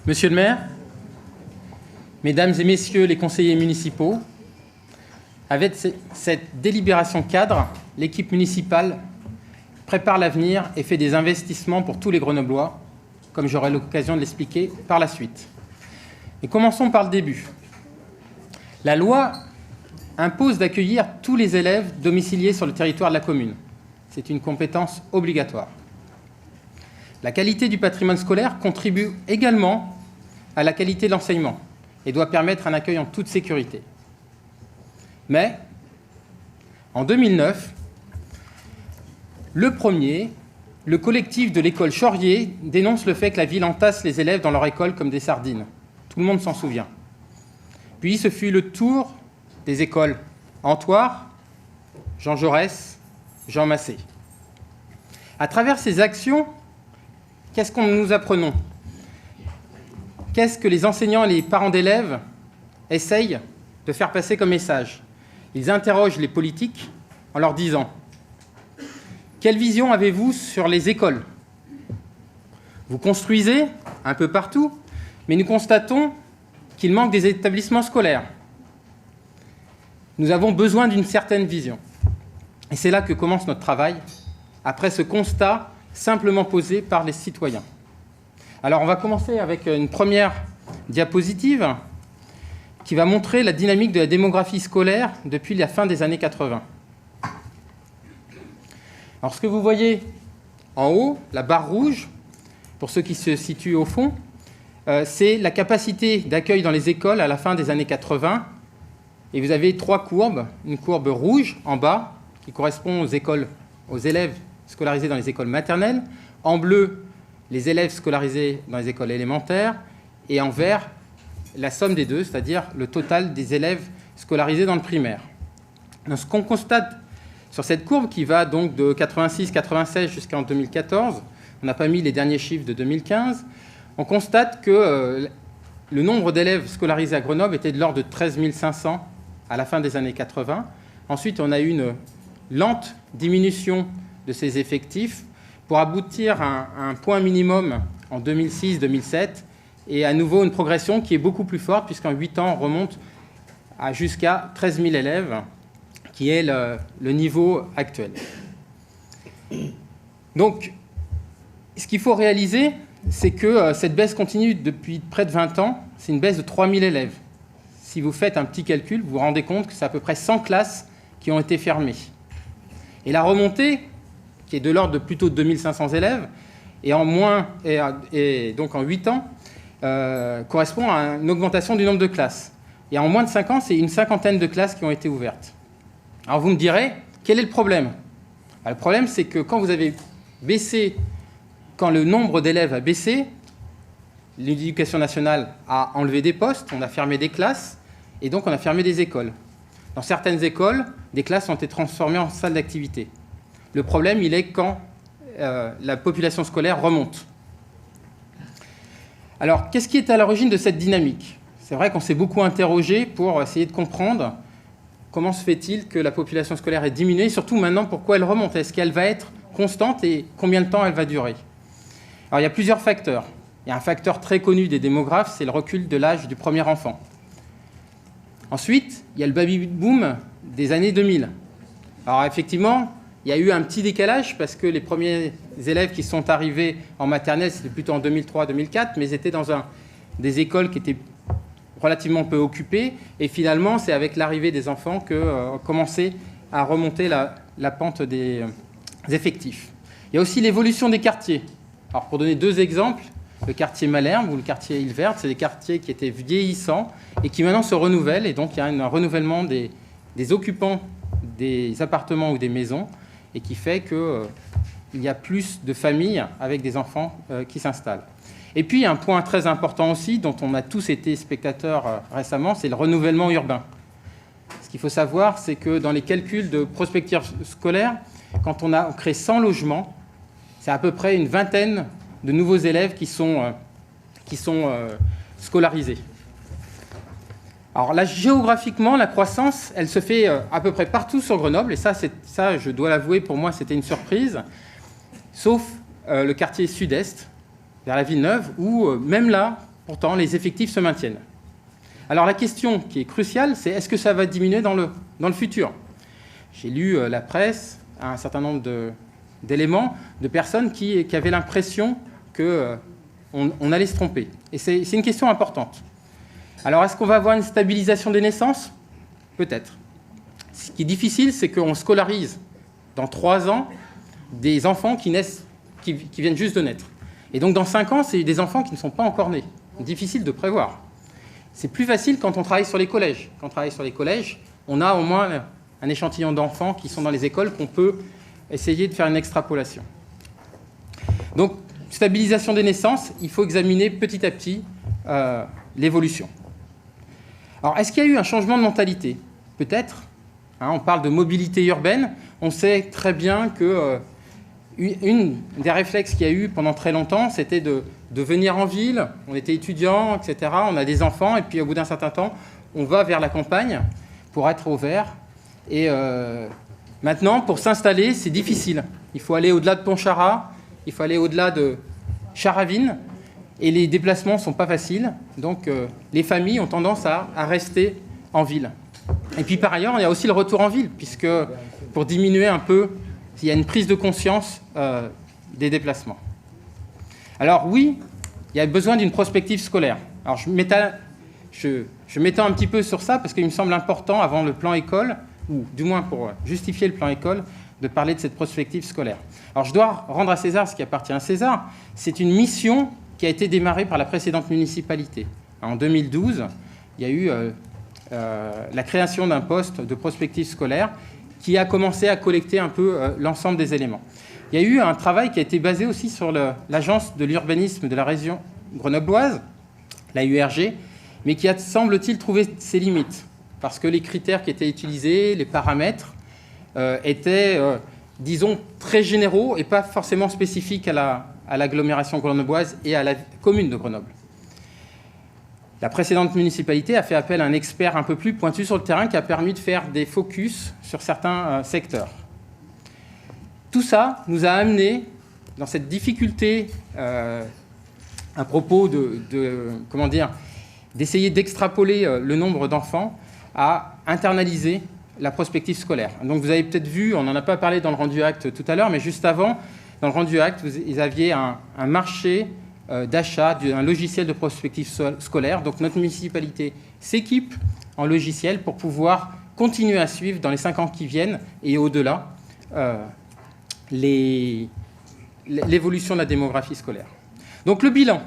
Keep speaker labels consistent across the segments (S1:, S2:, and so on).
S1: Monsieur le maire, mesdames et messieurs les conseillers municipaux, avec cette délibération cadre, l'équipe municipale prépare l'avenir et fait des investissements pour tous les Grenoblois, comme j'aurai l'occasion de l'expliquer par la suite. Et commençons par le début. La loi impose d'accueillir tous les élèves domiciliés sur le territoire de la commune. C'est une compétence obligatoire. La qualité du patrimoine scolaire contribue également à la qualité de l'enseignement et doit permettre un accueil en toute sécurité. Mais, en 2009, le collectif de l'école Chaurier dénonce le fait que la ville entasse les élèves dans leur école comme des sardines. Tout le monde s'en souvient. Puis ce fut le tour des écoles Antoire, Jean Jaurès, Jean Massé. À travers ces actions, qu'est-ce que nous apprenons? Qu'est-ce que les enseignants et les parents d'élèves essayent de faire passer comme message? Ils interrogent les politiques en leur disant: quelle vision avez-vous sur les écoles? Vous construisez un peu partout, mais nous constatons qu'il manque des établissements scolaires. Nous avons besoin d'une certaine vision. Et c'est là que commence notre travail, après ce constat simplement posé par les citoyens. Alors on va commencer avec une première diapositive qui va montrer la dynamique de la démographie scolaire depuis la fin des années 80. Alors ce que vous voyez en haut, la barre rouge, pour ceux qui se situent au fond, c'est la capacité d'accueil dans les écoles à la fin des années 80. Et vous avez trois courbes. Une courbe rouge en bas, qui correspond aux élèves scolarisés dans les écoles maternelles. En bleu, les élèves scolarisés dans les écoles élémentaires. Et en vert, la somme des deux, c'est-à-dire le total des élèves scolarisés dans le primaire. Donc, ce qu'on constate sur cette courbe, qui va donc de 86-96 jusqu'en 2014, on n'a pas mis les derniers chiffres de 2015, on constate que le nombre d'élèves scolarisés à Grenoble était de l'ordre de 13 500 à la fin des années 80. Ensuite, on a eu une lente diminution de ces effectifs pour aboutir à un point minimum en 2006-2007 et à nouveau une progression qui est beaucoup plus forte puisqu'en 8 ans, on remonte à jusqu'à 13 000 élèves, qui est le niveau actuel. Donc, ce qu'il faut réaliser, c'est que cette baisse continue depuis près de 20 ans. C'est une baisse de 3 000 élèves. Si vous faites un petit calcul, vous vous rendez compte que c'est à peu près 100 classes qui ont été fermées. Et la remontée, qui est de l'ordre de plutôt de 2500 élèves, et donc en 8 ans, correspond à une augmentation du nombre de classes. Et en moins de 5 ans, c'est une cinquantaine de classes qui ont été ouvertes. Alors vous me direz, quel est le problème? Le problème, c'est que quand vous avez baissé, quand le nombre d'élèves a baissé, l'Éducation nationale a enlevé des postes, on a fermé des classes, et donc on a fermé des écoles. Dans certaines écoles, des classes ont été transformées en salles d'activité. Le problème, il est quand la population scolaire remonte. Alors, qu'est-ce qui est à l'origine de cette dynamique? C'est vrai qu'on s'est beaucoup interrogé pour essayer de comprendre comment se fait-il que la population scolaire est diminuée, et surtout maintenant, pourquoi elle remonte? Est-ce qu'elle va être constante et combien de temps elle va durer? Alors, il y a plusieurs facteurs. Il y a un facteur très connu des démographes, c'est le recul de l'âge du premier enfant. Ensuite, il y a le baby-boom des années 2000. Alors, effectivement, il y a eu un petit décalage parce que les premiers élèves qui sont arrivés en maternelle, c'était plutôt en 2003-2004, mais ils étaient dans des écoles qui étaient relativement peu occupées. Et finalement, c'est avec l'arrivée des enfants qu'on commençait à remonter la pente des effectifs. Il y a aussi l'évolution des quartiers. Alors, pour donner deux exemples, le quartier Malherbe ou le quartier Île Verte, c'est des quartiers qui étaient vieillissants et qui maintenant se renouvellent. Et donc, il y a un renouvellement des occupants des appartements ou des maisons et qui fait qu'il y a plus de familles avec des enfants qui s'installent. Et puis, un point très important aussi, dont on a tous été spectateurs récemment, c'est le renouvellement urbain. Ce qu'il faut savoir, c'est que dans les calculs de prospective scolaire, quand on a créé 100 logements, c'est à peu près une vingtaine de nouveaux élèves qui sont scolarisés. Alors là, géographiquement, la croissance, elle se fait à peu près partout sur Grenoble, et ça, je dois l'avouer, pour moi, c'était une surprise, sauf le quartier sud-est, vers la Villeneuve, où même là, pourtant, les effectifs se maintiennent. Alors la question qui est cruciale, c'est est-ce que ça va diminuer dans le futur? J'ai lu la presse, un certain nombre d'éléments, de personnes qui avaient l'impression qu'on allait se tromper. Et c'est une question importante. Alors est-ce qu'on va avoir une stabilisation des naissances? Peut-être. Ce qui est difficile, c'est qu'on scolarise dans 3 ans des enfants qui viennent juste de naître. Et donc dans 5 ans, c'est des enfants qui ne sont pas encore nés. Difficile de prévoir. C'est plus facile quand on travaille sur les collèges. Quand on travaille sur les collèges, on a au moins un échantillon d'enfants qui sont dans les écoles qu'on peut essayer de faire une extrapolation. Donc, stabilisation des naissances, il faut examiner petit à petit l'évolution. Alors, est-ce qu'il y a eu un changement de mentalité? Peut-être. On parle de mobilité urbaine. On sait très bien que une des réflexes qu'il y a eu pendant très longtemps, c'était de venir en ville. On était étudiants, etc. On a des enfants. Et puis, au bout d'un certain temps, on va vers la campagne pour être au vert. Et maintenant, pour s'installer, c'est difficile. Il faut aller au-delà de Pontcharrat. Il faut aller au-delà de Charavine. Et les déplacements ne sont pas faciles. Donc, les familles ont tendance à rester en ville. Et puis, par ailleurs, il y a aussi le retour en ville, puisque pour diminuer un peu, il y a une prise de conscience des déplacements. Alors, oui, il y a besoin d'une prospective scolaire. Alors, je m'étends un petit peu sur ça, parce qu'il me semble important, avant le plan école, ou du moins pour justifier le plan école, de parler de cette prospective scolaire. Alors, je dois rendre à César ce qui appartient à César. C'est une mission qui a été démarrée par la précédente municipalité. En 2012, il y a eu la création d'un poste de prospective scolaire qui a commencé à collecter un peu l'ensemble des éléments. Il y a eu un travail qui a été basé aussi sur l'agence de l'urbanisme de la région grenobloise, la URG, mais qui a, semble-t-il, trouvé ses limites, parce que les critères qui étaient utilisés, les paramètres, étaient, disons, très généraux et pas forcément spécifiques à l'agglomération grenobloise et à la commune de Grenoble. La précédente municipalité a fait appel à un expert un peu plus pointu sur le terrain qui a permis de faire des focus sur certains secteurs. Tout ça nous a amené dans cette difficulté à propos d'essayer d'extrapoler le nombre d'enfants à internaliser la prospective scolaire. Donc vous avez peut-être vu, on n'en a pas parlé dans le rendu acte tout à l'heure, mais juste avant, dans le rendu acte, vous aviez un marché d'achat d'un logiciel de prospective scolaire. Donc notre municipalité s'équipe en logiciel pour pouvoir continuer à suivre dans les 5 ans qui viennent et au-delà l'évolution de la démographie scolaire. Donc le bilan.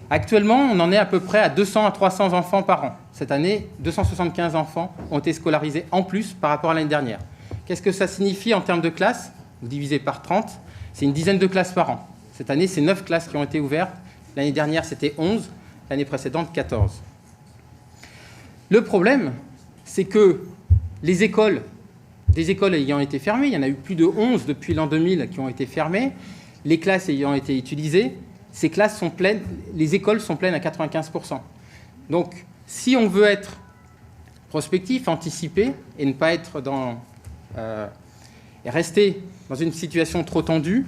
S1: Actuellement, on en est à peu près à 200 à 300 enfants par an. Cette année, 275 enfants ont été scolarisés en plus par rapport à l'année dernière. Qu'est-ce que ça signifie en termes de classes? Divisé par 30, c'est une dizaine de classes par an. Cette année, c'est 9 classes qui ont été ouvertes. L'année dernière, c'était 11. L'année précédente, 14. Le problème, c'est que des écoles ayant été fermées, il y en a eu plus de 11 depuis l'an 2000 qui ont été fermées, les classes ayant été utilisées, ces classes sont pleines, les écoles sont pleines à 95%. Donc, si on veut être prospectif, anticiper, et ne pas être et rester dans une situation trop tendue,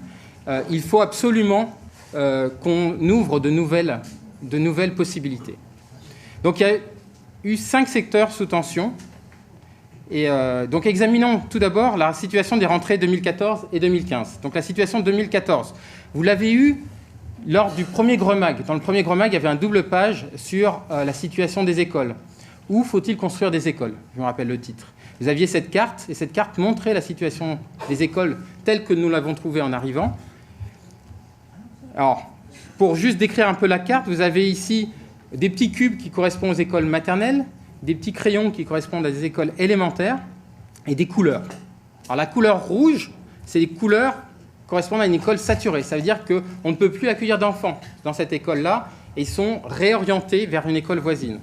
S1: il faut absolument qu'on ouvre de nouvelles possibilités. Donc, il y a eu 5 secteurs sous tension. Et donc, examinons tout d'abord la situation des rentrées 2014 et 2015. Donc, la situation de 2014, vous l'avez eue lors du premier GREMAG. Dans le premier GREMAG, il y avait un double page sur la situation des écoles. Où faut-il construire des écoles? Je me rappelle le titre. Vous aviez cette carte, et cette carte montrait la situation des écoles telle que nous l'avons trouvée en arrivant. Alors, pour juste décrire un peu la carte, vous avez ici des petits cubes qui correspondent aux écoles maternelles, des petits crayons qui correspondent à des écoles élémentaires, et des couleurs. Alors, la couleur rouge, c'est les couleurs correspondent à une école saturée. Ça veut dire qu'on ne peut plus accueillir d'enfants dans cette école-là, et ils sont réorientés vers une école voisine.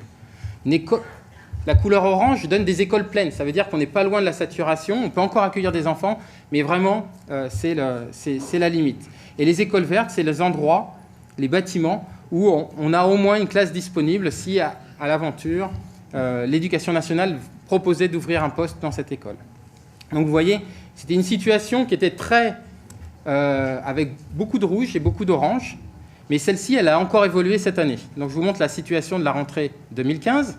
S1: La couleur orange donne des écoles pleines. Ça veut dire qu'on n'est pas loin de la saturation. On peut encore accueillir des enfants, mais vraiment, c'est la limite. Et les écoles vertes, c'est les endroits, les bâtiments, où on a au moins une classe disponible si, à l'aventure, l'Éducation nationale proposait d'ouvrir un poste dans cette école. Donc vous voyez, c'était une situation qui était avec beaucoup de rouge et beaucoup d'orange. Mais celle-ci, elle a encore évolué cette année. Donc je vous montre la situation de la rentrée 2015.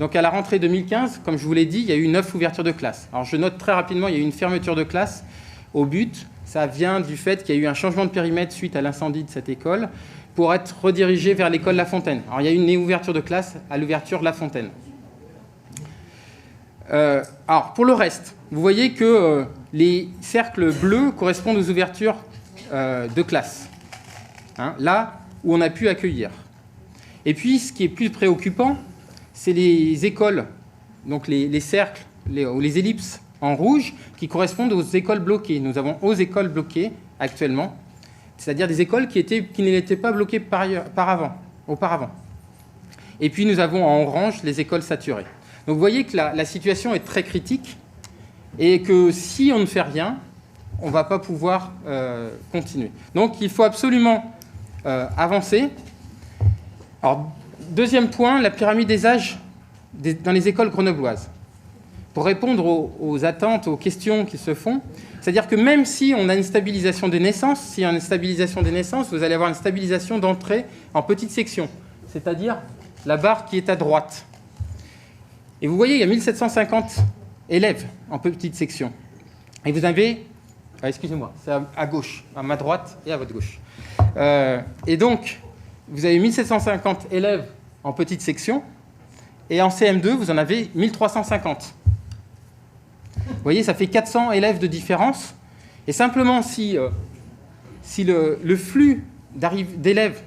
S1: Donc à la rentrée 2015, comme je vous l'ai dit, il y a eu 9 ouvertures de classe. Alors je note très rapidement, il y a eu une fermeture de classe au but. Ça vient du fait qu'il y a eu un changement de périmètre suite à l'incendie de cette école pour être redirigé vers l'école La Fontaine. Alors il y a eu une ouverture de classe à l'ouverture de La Fontaine. Alors pour le reste, vous voyez que les cercles bleus correspondent aux ouvertures de classe, hein, là où on a pu accueillir. Et puis ce qui est plus préoccupant, c'est les écoles, donc les cercles ou les ellipses en rouge qui correspondent aux écoles bloquées. Nous avons 11 écoles bloquées actuellement, c'est-à-dire des écoles qui n'étaient pas bloquées auparavant. Et puis nous avons en orange les écoles saturées. Donc vous voyez que la situation est très critique et que si on ne fait rien, on ne va pas pouvoir continuer. Donc il faut absolument avancer. Alors, deuxième point, la pyramide des âges dans les écoles grenobloises. Pour répondre aux attentes, aux questions qui se font, c'est-à-dire que même si on a une stabilisation des naissances, s'il y a une stabilisation des naissances, vous allez avoir une stabilisation d'entrée en petite section, c'est-à-dire la barre qui est à droite. Et vous voyez, il y a 1750 élèves en petite section. Et vous avez... excusez-moi, c'est à gauche, à ma droite et à votre gauche. Et donc, vous avez 1750 élèves en petite section, et en CM2, vous en avez 1350. Vous voyez, ça fait 400 élèves de différence. Et simplement, si le flux d'élèves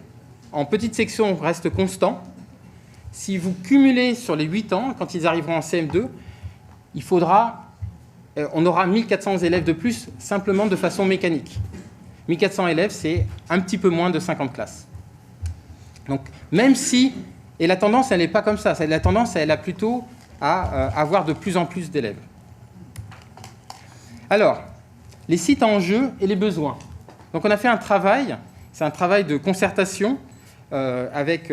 S1: en petite section reste constant, si vous cumulez sur les 8 ans, quand ils arriveront en CM2, on aura 1400 élèves de plus, simplement de façon mécanique. 1400 élèves, c'est un petit peu moins de 50 classes. Donc, même si... Et la tendance, elle n'est pas comme ça. La tendance, elle a plutôt à avoir de plus en plus d'élèves. Alors, les sites en jeu et les besoins. Donc, on a fait un travail, c'est un travail de concertation avec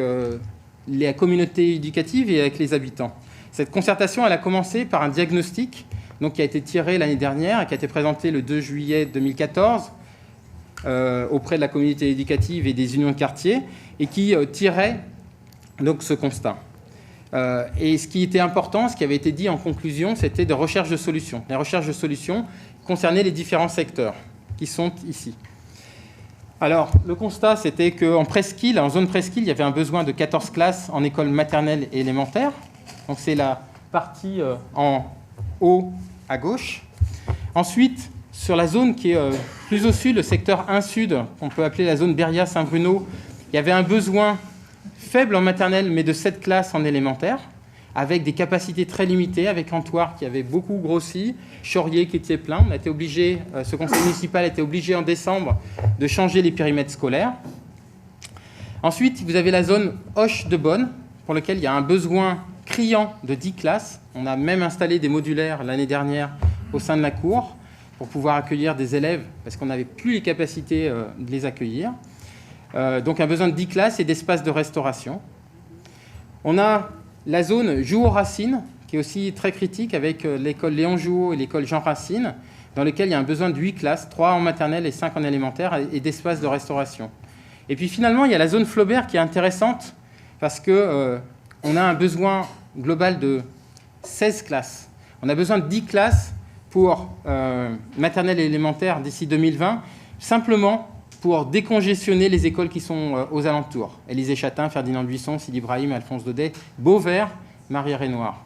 S1: les communautés éducatives et avec les habitants. Cette concertation, elle a commencé par un diagnostic donc, qui a été tiré l'année dernière et qui a été présenté le 2 juillet 2014 auprès de la communauté éducative et des unions de quartier et qui tirait donc, ce constat. Et ce qui était important, ce qui avait été dit en conclusion, c'était de recherche de solutions. Les recherches de solutions concernaient les différents secteurs qui sont ici. Alors, le constat, c'était qu'en presqu'île, en zone presqu'île, il y avait un besoin de 14 classes en école maternelle et élémentaire. Donc, c'est la partie en haut à gauche. Ensuite, sur la zone qui est plus au sud, le secteur 1 sud, qu'on peut appeler la zone Beria-Saint-Bruno, il y avait un besoin faible en maternelle, mais de 7 classes en élémentaire, avec des capacités très limitées, avec Antoine qui avait beaucoup grossi, Chaurier qui était plein. On a été obligé, ce conseil municipal a été obligé en décembre de changer les périmètres scolaires. Ensuite, vous avez la zone Hoche de Bonne, pour laquelle il y a un besoin criant de 10 classes. On a même installé des modulaires l'année dernière au sein de la cour pour pouvoir accueillir des élèves, parce qu'on n'avait plus les capacités de les accueillir. Donc un besoin de 10 classes et d'espace de restauration. On a la zone Jouot-Racine, qui est aussi très critique, avec l'école Léon Jouot et l'école Jean Racine, dans lesquelles il y a un besoin de 8 classes, 3 en maternelle et 5 en élémentaire, et d'espace de restauration. Et puis finalement, il y a la zone Flaubert qui est intéressante, parce qu'on a un besoin global de 16 classes. On a besoin de 10 classes pour maternelle et élémentaire d'ici 2020, simplement pour décongestionner les écoles qui sont aux alentours. Élisée Chatin, Ferdinand Buisson, Sidi Ibrahim, Alphonse Daudet, Beauvert, Marie-Rénoir.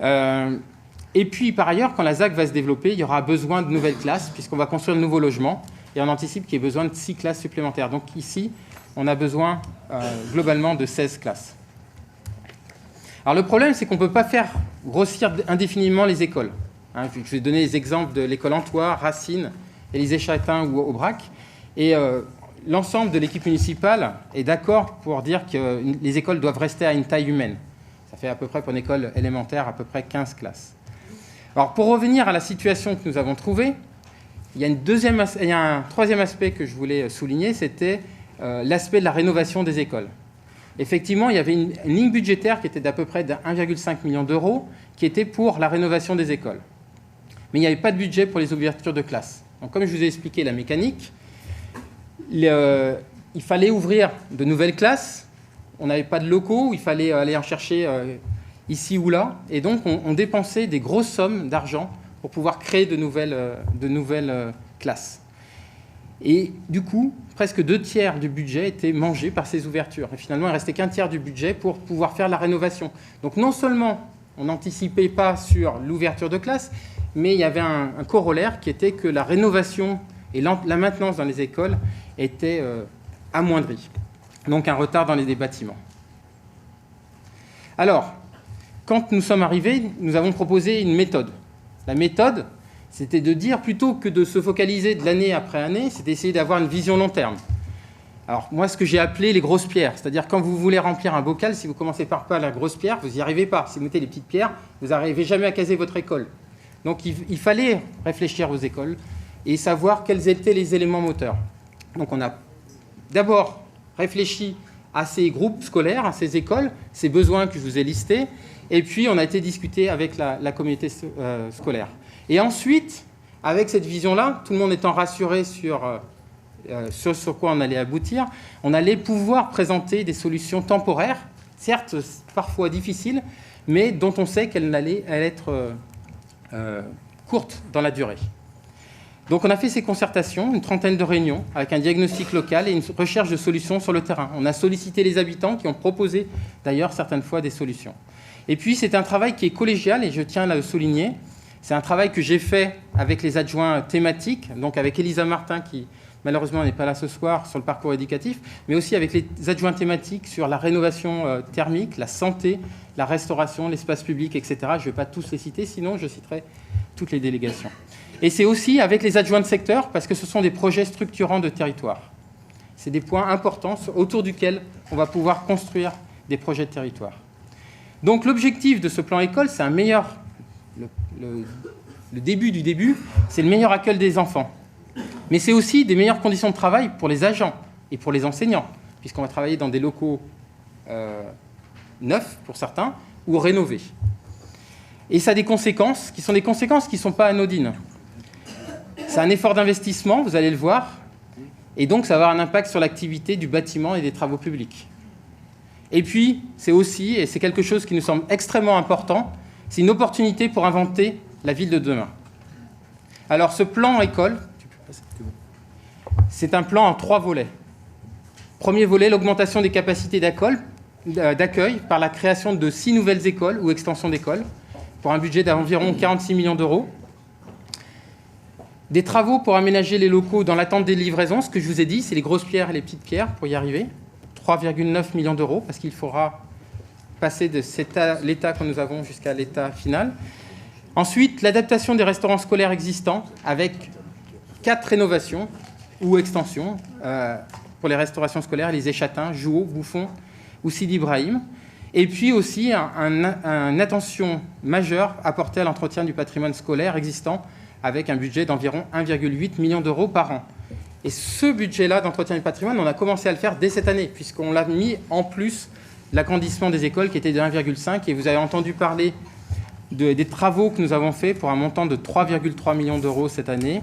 S1: Et puis, par ailleurs, quand la ZAC va se développer, il y aura besoin de nouvelles classes, puisqu'on va construire de nouveaux logements, et on anticipe qu'il y ait besoin de 6 classes supplémentaires. Donc ici, on a besoin globalement de 16 classes. Alors le problème, c'est qu'on ne peut pas faire grossir indéfiniment les écoles. Je vais donner les exemples de l'école Antoine, Racine, Élisée Chatin ou Aubrac. Et l'ensemble de l'équipe municipale est d'accord pour dire que les écoles doivent rester à une taille humaine. Ça fait à peu près pour une école élémentaire, à peu près 15 classes. Alors pour revenir à la situation que nous avons trouvée, il y a un troisième aspect que je voulais souligner, c'était l'aspect de la rénovation des écoles. Effectivement, il y avait une ligne budgétaire qui était d'à peu près de 1,5 million d'euros qui était pour la rénovation des écoles. Mais il n'y avait pas de budget pour les ouvertures de classes. Donc comme je vous ai expliqué la mécanique, il il fallait ouvrir de nouvelles classes. On n'avait pas de locaux, il fallait aller en chercher ici ou là. Et donc, on dépensait des grosses sommes d'argent pour pouvoir créer de nouvelles classes. Et du coup, presque 2/3 du budget étaient mangés par ces ouvertures. Et finalement, il ne restait qu'un tiers du budget pour pouvoir faire la rénovation. Donc non seulement on n'anticipait pas sur l'ouverture de classe, mais il y avait un corollaire qui était que la rénovation et la maintenance dans les écoles étaient amoindries. Donc un retard dans les bâtiments. Alors, quand nous sommes arrivés, nous avons proposé une méthode. La méthode, c'était de dire, plutôt que de se focaliser de l'année après année, c'est d'essayer d'avoir une vision long terme. Alors, moi, ce que j'ai appelé les grosses pierres, c'est-à-dire quand vous voulez remplir un bocal, si vous commencez par pas la grosse pierre, vous n'y arrivez pas. Si vous mettez les petites pierres, vous n'arrivez jamais à caser votre école. Donc, il fallait réfléchir aux écoles et savoir quels étaient les éléments moteurs. Donc, on a d'abord réfléchi à ces groupes scolaires, à ces écoles, ces besoins que je vous ai listés, et puis on a été discuter avec la communauté scolaire. Et ensuite, avec cette vision-là, tout le monde étant rassuré sur quoi on allait aboutir, on allait pouvoir présenter des solutions temporaires, certes parfois difficiles, mais dont on sait qu'elles allaient être courtes dans la durée. Donc on a fait ces concertations, une trentaine de réunions, avec un diagnostic local et une recherche de solutions sur le terrain. On a sollicité les habitants qui ont proposé d'ailleurs certaines fois des solutions. Et puis c'est un travail qui est collégial et je tiens à le souligner. C'est un travail que j'ai fait avec les adjoints thématiques, donc avec Elisa Martin qui malheureusement n'est pas là ce soir sur le parcours éducatif, mais aussi avec les adjoints thématiques sur la rénovation thermique, la santé, la restauration, l'espace public, etc. Je ne vais pas tous les citer, sinon je citerai toutes les délégations. Et c'est aussi avec les adjoints de secteur, parce que ce sont des projets structurants de territoire. C'est des points importants autour duquel on va pouvoir construire des projets de territoire. Donc l'objectif de ce plan école, c'est un meilleur... Le début du début, c'est le meilleur accueil des enfants. Mais c'est aussi des meilleures conditions de travail pour les agents et pour les enseignants, puisqu'on va travailler dans des locaux neufs pour certains, ou rénovés. Et ça a des conséquences qui sont des conséquences qui ne sont pas anodines. C'est un effort d'investissement, vous allez le voir, et donc ça va avoir un impact sur l'activité du bâtiment et des travaux publics. Et puis, c'est aussi, et c'est quelque chose qui nous semble extrêmement important, c'est une opportunité pour inventer la ville de demain. Alors, ce plan école, c'est un plan en 3 volets. Premier volet, l'augmentation des capacités d'accueil par la création de 6 nouvelles écoles ou extensions d'écoles, pour un budget d'environ 46 millions d'euros. Des travaux pour aménager les locaux dans l'attente des livraisons, ce que je vous ai dit, c'est les grosses pierres et les petites pierres pour y arriver. 3,9 millions d'euros, parce qu'il faudra passer de l'état que nous avons jusqu'à l'état final. Ensuite, l'adaptation des restaurants scolaires existants avec 4 rénovations ou extensions pour les restaurations scolaires, les Échatins, Jouot, Bouffon ou Sidi Ibrahim. Et puis aussi une attention majeure apportée à l'entretien du patrimoine scolaire existant avec un budget d'environ 1,8 million d'euros par an. Et ce budget-là d'entretien du patrimoine, on a commencé à le faire dès cette année, puisqu'on l'a mis en plus l'agrandissement des écoles qui était de 1,5. Et vous avez entendu parler des travaux que nous avons faits pour un montant de 3,3 millions d'euros cette année.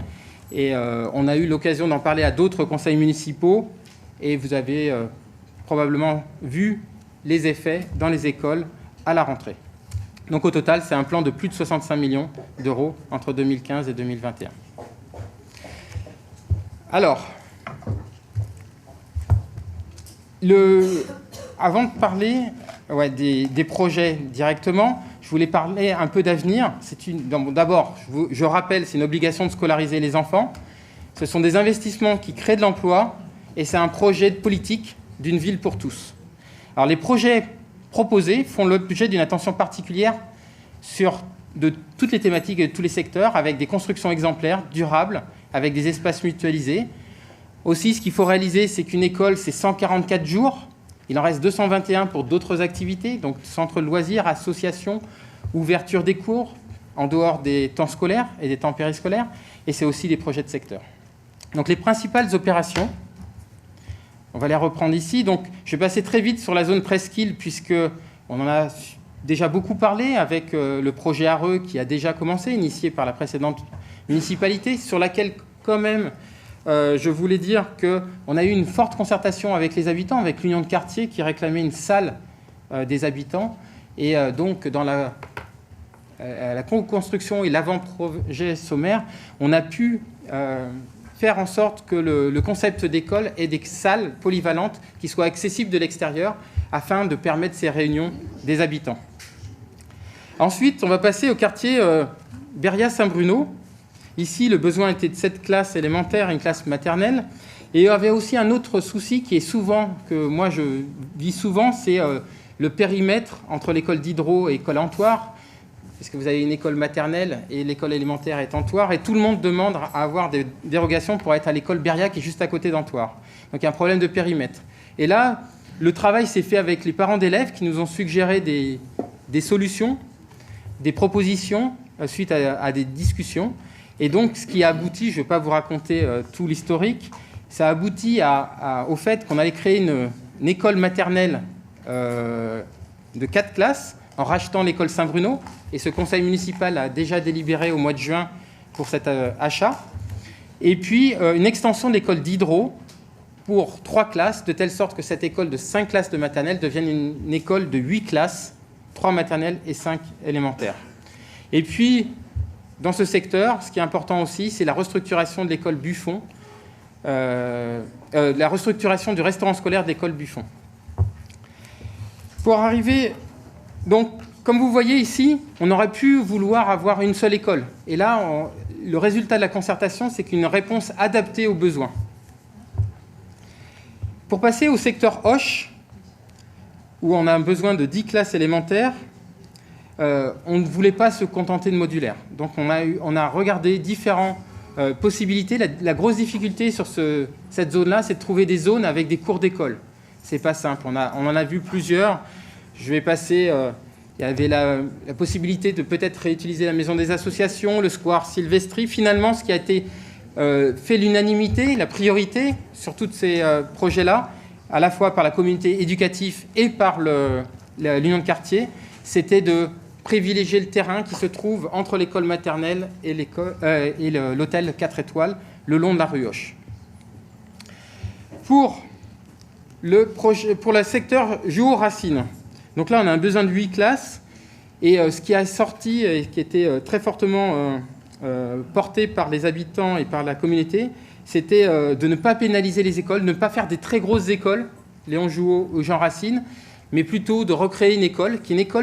S1: Et on a eu l'occasion d'en parler à d'autres conseils municipaux. Et vous avez probablement vu les effets dans les écoles à la rentrée. Donc au total, c'est un plan de plus de 65 millions d'euros entre 2015 et 2021. Alors, avant de parler des projets directement, je voulais parler un peu d'avenir. D'abord, je rappelle, c'est une obligation de scolariser les enfants. Ce sont des investissements qui créent de l'emploi et c'est un projet de politique d'une ville pour tous. Alors, les projets proposés font l'objet d'une attention particulière de toutes les thématiques et de tous les secteurs, avec des constructions exemplaires, durables, avec des espaces mutualisés. Aussi, ce qu'il faut réaliser, c'est qu'une école, c'est 144 jours. Il en reste 221 pour d'autres activités, donc centres de loisirs, associations, ouverture des cours, en dehors des temps scolaires et des temps périscolaires. Et c'est aussi des projets de secteur. Donc, les principales opérations, on va les reprendre ici. Donc, je vais passer très vite sur la zone presqu'île, puisqu'on en a déjà beaucoup parlé avec le projet Areux qui a déjà commencé, initié par la précédente municipalité, sur laquelle, quand même, je voulais dire qu'on a eu une forte concertation avec les habitants, avec l'union de quartier qui réclamait une salle des habitants. Et donc, dans la construction et l'avant-projet sommaire, on a pu faire en sorte que le concept d'école ait des salles polyvalentes qui soient accessibles de l'extérieur afin de permettre ces réunions des habitants. Ensuite, on va passer au quartier Beria-Saint-Bruno. Ici, le besoin était de 7 classes élémentaires et une classe maternelle. Et il y avait aussi un autre souci qui est souvent, que moi je vis souvent, c'est le périmètre entre l'école d'Hydro et l'école Antoire, parce que vous avez une école maternelle et l'école élémentaire est Antoire, et tout le monde demande à avoir des dérogations pour être à l'école Beria qui est juste à côté d'Antoire. Donc il y a un problème de périmètre. Et là, le travail s'est fait avec les parents d'élèves qui nous ont suggéré des solutions, des propositions suite à des discussions. Et donc, ce qui a abouti, je ne vais pas vous raconter tout l'historique, ça a abouti au fait qu'on allait créer une école maternelle de 4 classes en rachetant l'école Saint-Bruno. Et ce conseil municipal a déjà délibéré au mois de juin pour cet achat. Et puis, une extension de l'école d'Hydro pour 3 classes, de telle sorte que cette école de 5 classes de maternelle devienne une école de 8 classes, 3 maternelles et 5 élémentaires. Et puis, dans ce secteur, ce qui est important aussi, c'est la restructuration de l'école Buffon, la restructuration du restaurant scolaire de l'école Buffon. Pour arriver, donc, comme vous voyez ici, on aurait pu vouloir avoir une seule école. Et là, le résultat de la concertation, c'est qu'une réponse adaptée aux besoins. Pour passer au secteur Hoche, où on a besoin de 10 classes élémentaires, on ne voulait pas se contenter de modulaire. Donc on a regardé différentes possibilités. La grosse difficulté sur cette zone-là, c'est de trouver des zones avec des cours d'école. C'est pas simple. On en a vu plusieurs. Je vais passer... il y avait la possibilité de peut-être réutiliser la maison des associations, le square Sylvestri. Finalement, ce qui a été fait l'unanimité, la priorité sur tous ces projets-là, à la fois par la communauté éducative et par l'union de quartier, c'était de privilégier le terrain qui se trouve entre l'école maternelle et l'hôtel 4 étoiles, le long de la rue Hoche. Pour le secteur Jouot-Racine, donc là on a un besoin de 8 classes, et ce qui a sorti et qui était très fortement porté par les habitants et par la communauté, c'était de ne pas pénaliser les écoles, ne pas faire des très grosses écoles, Léon Jouot ou Jean Racine, mais plutôt de recréer une école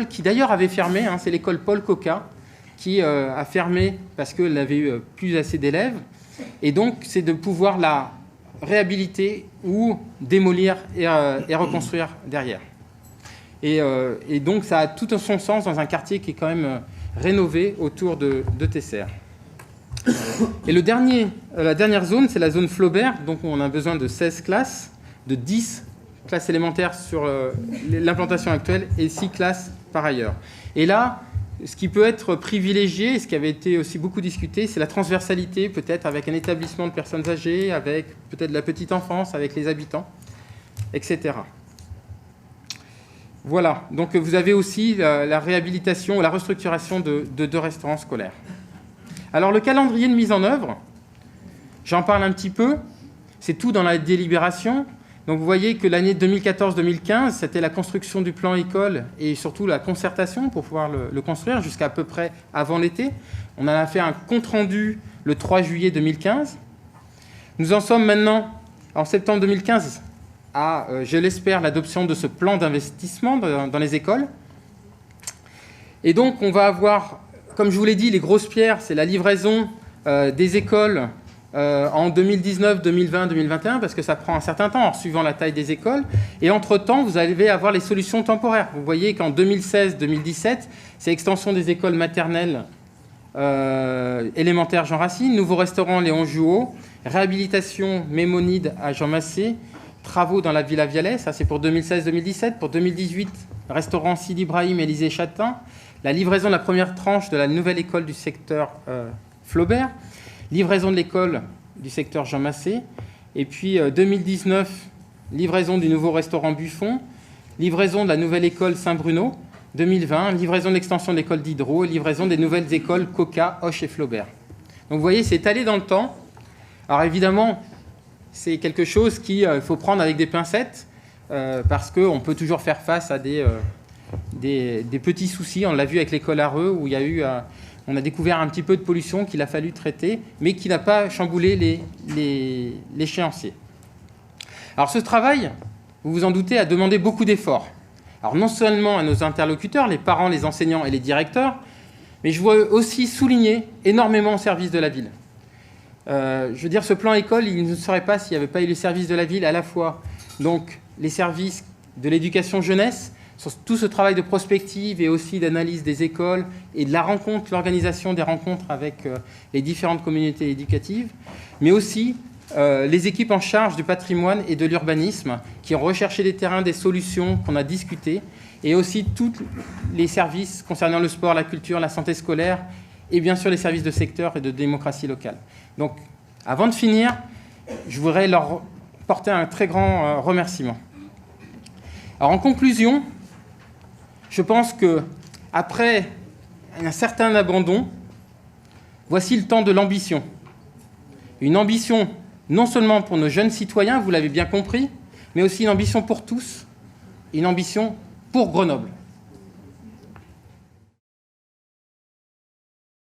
S1: qui d'ailleurs avait fermé, hein, c'est l'école Paul Coca, qui a fermé parce qu'elle n'avait eu plus assez d'élèves. Et donc, c'est de pouvoir la réhabiliter ou démolir et reconstruire derrière. Et donc, ça a tout son sens dans un quartier qui est quand même rénové autour de Tesser. Et la dernière zone, c'est la zone Flaubert, donc on a besoin de 16 classes, de 10 classes élémentaires sur l'implantation actuelle et 6 classes par ailleurs. Et là, ce qui peut être privilégié, ce qui avait été aussi beaucoup discuté, c'est la transversalité, peut-être avec un établissement de personnes âgées, avec peut-être la petite enfance, avec les habitants, etc. Voilà, donc vous avez aussi la réhabilitation, la restructuration de 2 restaurants scolaires. Alors le calendrier de mise en œuvre, j'en parle un petit peu, c'est tout dans la délibération. Donc vous voyez que l'année 2014-2015, c'était la construction du plan école et surtout la concertation pour pouvoir le construire jusqu'à peu près avant l'été. On en a fait un compte-rendu le 3 juillet 2015. Nous en sommes maintenant, en septembre 2015, à, je l'espère, l'adoption de ce plan d'investissement dans les écoles. Et donc on va avoir, comme je vous l'ai dit, les grosses pierres, c'est la livraison des écoles en 2019, 2020, 2021, parce que ça prend un certain temps en suivant la taille des écoles. Et entre-temps, vous allez avoir les solutions temporaires. Vous voyez qu'en 2016-2017, c'est extension des écoles maternelles élémentaires Jean Racine, nouveau restaurant Léon Jouot, réhabilitation Mémonide à Jean Massé, travaux dans la Villa Vialet, ça c'est pour 2016-2017. Pour 2018, restaurant Sidi Ibrahim Élysée Châtain, la livraison de la première tranche de la nouvelle école du secteur Flaubert, livraison de l'école du secteur Jean Massé, et puis 2019, livraison du nouveau restaurant Buffon, livraison de la nouvelle école Saint-Bruno, 2020, livraison de l'extension de l'école d'Hydro, et livraison des nouvelles écoles Coca, Hoche et Flaubert. Donc vous voyez, c'est étalé dans le temps. Alors évidemment, c'est quelque chose qu'il faut prendre avec des pincettes, parce qu'on peut toujours faire face à des petits soucis. On l'a vu avec l'école Areux, où il y a eu, on a découvert un petit peu de pollution qu'il a fallu traiter, mais qui n'a pas chamboulé l'échéancier. Alors ce travail, vous vous en doutez, a demandé beaucoup d'efforts. Alors non seulement à nos interlocuteurs, les parents, les enseignants et les directeurs, mais je veux aussi souligner énormément au service de la ville. Je veux dire, ce plan école, il ne serait pas s'il n'y avait pas eu les services de la ville, à la fois donc les services de l'éducation jeunesse, sur tout ce travail de prospective et aussi d'analyse des écoles et de la rencontre, l'organisation des rencontres avec les différentes communautés éducatives, mais aussi les équipes en charge du patrimoine et de l'urbanisme qui ont recherché des terrains, des solutions qu'on a discutées, et aussi tous les services concernant le sport, la culture, la santé scolaire, et bien sûr les services de secteur et de démocratie locale. Donc, avant de finir, je voudrais leur porter un très grand remerciement. Alors, en conclusion, je pense qu'après un certain abandon, voici le temps de l'ambition. Une ambition non seulement pour nos jeunes citoyens, vous l'avez bien compris, mais aussi une ambition pour tous, une ambition pour Grenoble.